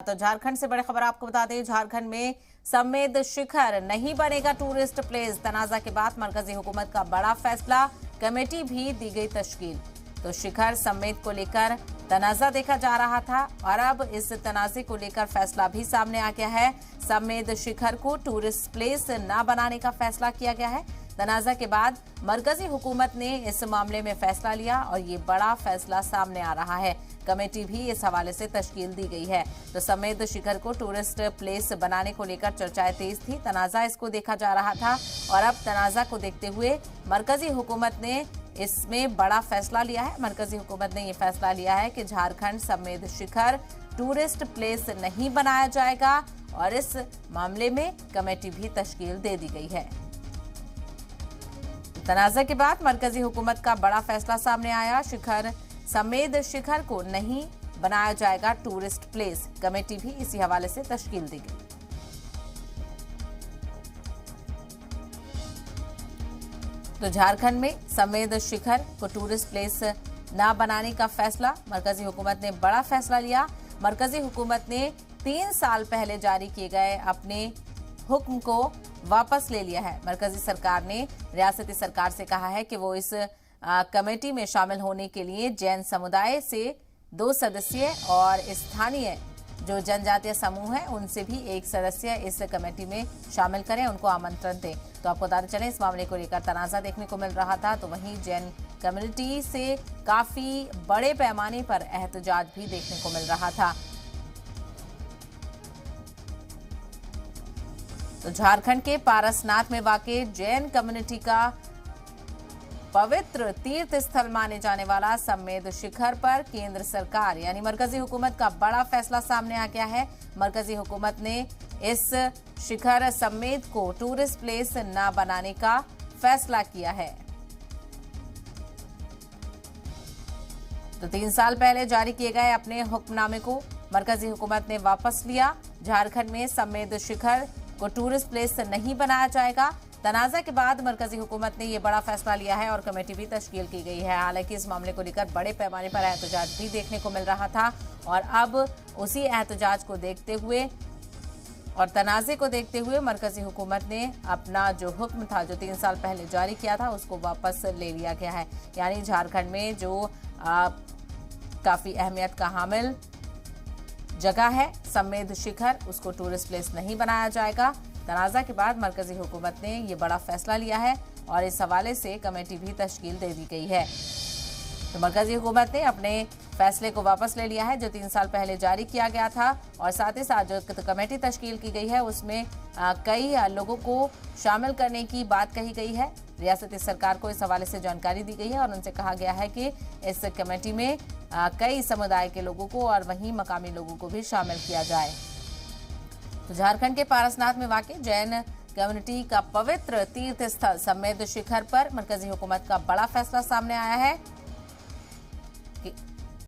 तो झारखंड से बड़ी खबर आपको बता दें, झारखंड में समेद शिखर नहीं बनेगा टूरिस्ट प्लेस। तनाजा के बाद मरकजी हुकूमत का बड़ा फैसला, कमेटी भी दी गई तश्कील। तो शिखर समेद को लेकर तनाजा देखा जा रहा था और अब इस तनाजे को लेकर फैसला भी सामने आ गया है। समेद शिखर को टूरिस्ट प्लेस न बनाने का फैसला किया गया है। तनाजा के बाद मरकजी हुकूमत ने इस मामले में फैसला लिया और ये बड़ा फैसला सामने आ रहा है। कमेटी भी इस हवाले से तश्कील दी गई है। तो समेद शिखर को टूरिस्ट प्लेस बनाने को लेकर चर्चाएं तेज थी। तनाजा इसको देखा जा रहा था और अब तनाजा को देखते हुए मरकजी हुकूमत ने इसमें बड़ा फैसला लिया है। मरकजी हुकूमत ने ये फैसला लिया है कि झारखंड समेद शिखर टूरिस्ट प्लेस नहीं बनाया जाएगा और इस मामले में कमेटी भी तश्कील दे दी गई है। तनाज़ा के बाद मरकजी हुकूमत का बड़ा फैसला सामने आया। समेद शिखर को नहीं बनाया जाएगा टूरिस्ट प्लेस। कमेटी भी इसी हवाले से तश्कील दी गई। तो झारखंड में समेद शिखर को टूरिस्ट प्लेस न बनाने का फैसला, मरकजी हुकूमत ने बड़ा फैसला लिया। मरकजी हुकूमत ने 3 साल पहले जारी किए गए अपने हुक्म को वापस ले लिया है। मरकजी सरकार ने रियासती सरकार से कहा है कि वो इस कमेटी में शामिल होने के लिए जैन समुदाय से 2 सदस्य और स्थानीय जो जनजातीय समूह है उनसे भी 1 सदस्य इस कमेटी में शामिल करें, उनको आमंत्रण दें। तो आपको बताते चलें, इस मामले को लेकर तनाजा देखने को मिल रहा था। तो वहीं जैन कम्युनिटी से काफी बड़े पैमाने पर एहतजाज भी देखने को मिल रहा था। तो झारखंड के पारसनाथ में वाक़ जैन कम्युनिटी का पवित्र तीर्थ स्थल माने जाने वाला समेद शिखर पर केंद्र सरकार यानी मरकजी हुकूमत का बड़ा फैसला सामने आ गया है। मरकजी हुकूमत ने इस शिखर समेद को टूरिस्ट प्लेस न बनाने का फैसला किया है। तो 3 साल पहले जारी किए गए अपने हुक्मनामे को मरकजी हुकूमत ने वापस लिया। झारखंड में समेद शिखर को टूरिस्ट प्लेस नहीं बनाया जाएगा। तनाज़ा के बाद मरकजी हुकूमत ने यह बड़ा फैसला लिया है और कमेटी भी तश्कील की गई है। हालांकि इस मामले को लेकर बड़े पैमाने पर एहतजाज भी देखने को मिल रहा था और अब उसी एहतजाज को देखते हुए और तनाज़े को देखते हुए मरकजी हुकूमत ने अपना जो हुक्म था, जो 3 साल पहले जारी किया था, उसको वापस ले लिया गया है। यानी झारखंड में जो काफ़ी अहमियत का हामिल जगह है समेद शिखर, उसको टूरिस्ट प्लेस नहीं बनाया जाएगा। तनाज़ा के बाद मरकजी हुकूमत ने ये बड़ा फैसला लिया है और इस हवाले से कमेटी भी तश्कील दे दी गई है। तो मरकजी हुकूमत ने अपने फैसले को वापस ले लिया है जो 3 साल पहले जारी किया गया था और साथ ही साथ जो कमेटी तश्कील की गई है उसमें कई लोगों को शामिल करने की बात कही गई है। रियासती सरकार को इस हवाले से जानकारी दी गई है और उनसे कहा गया है कि इस कमेटी में कई समुदाय के लोगों को और वहीं मकामी लोगों को भी शामिल किया जाए। तो झारखंड के पारसनाथ में वाक़ जैन कम्युनिटी का पवित्र तीर्थ स्थल समेद शिखर पर मरकजी हुकूमत का बड़ा फैसला सामने आया है।